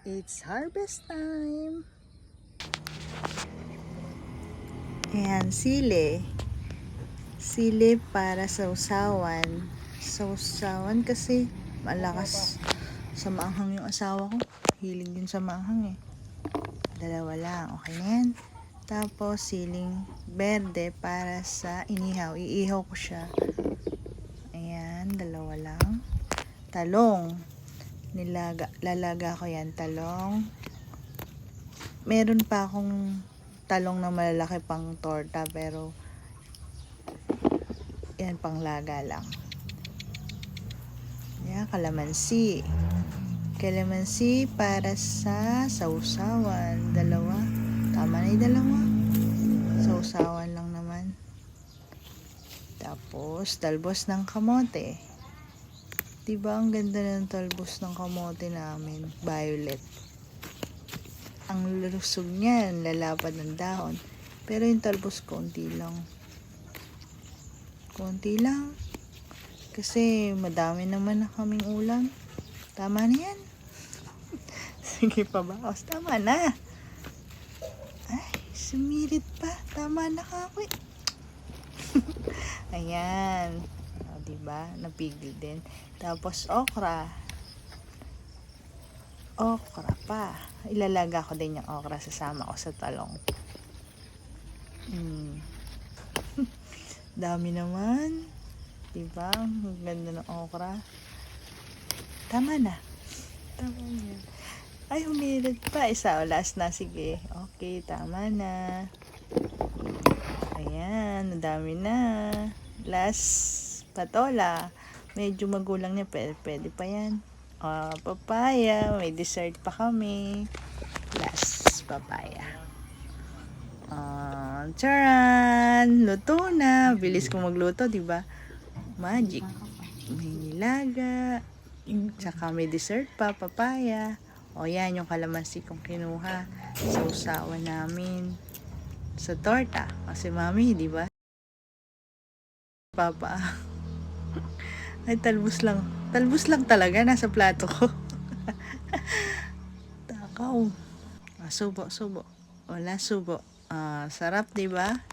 It's harvest time. Ayan, sili. Sili para sa usawan. Sa usawan kasi malakas sa maanghang yung asawa ko. Hilig din sa maanghang eh. Dalawa lang. Okay na yan. Tapos siling berde para sa inihaw. Iihaw ko siya. Ayan, dalawa lang. Talong. Lalaga ko yan, talong. Meron pa akong talong na malalaki pang torta, pero yan pang laga lang. Yan, kalamansi. Kalamansi para sa sausawan. Dalawa. Tama na yung dalawa. Sausawan lang naman. Tapos, talbos ng kamote. Diba ang ganda ng talbos ng kamote namin? Violet. Ang lusog niyan, lalapad ng dahon. Pero yung talbos, konti lang. Konti lang. Kasi madami naman na kaming ulam. Tama na yan. Sige pa ba? O, tama na. Ay, sumirit pa. Tama na ka ako eh. Ayan. O, diba? Napigil din. Tapos, okra. Okra pa. Ilalaga ko din yung okra, sasama ko sa talong. Dami naman. Diba? Ang ganda ng okra. Tama na. Tama na. Ay, humirit pa. Isa o last na. Sige. Okay, tama na. Ayan, dami na. Last, patola. Medyo magulang niya. Pwede pa yan. Papaya. May dessert pa kami. Last, papaya. Charan! Luto na. Bilis kong magluto, diba? Magic. May nilaga. Tsaka may dessert pa, papaya. O yan, yung kalamansi kong kinuha sa usawan namin. Sa torta. Kasi mami, diba? Papa. Ay, talbos lang. Talbos lang talaga. Nasa plato ko. Takaw. Subo. Wala subo. Sarap, diba?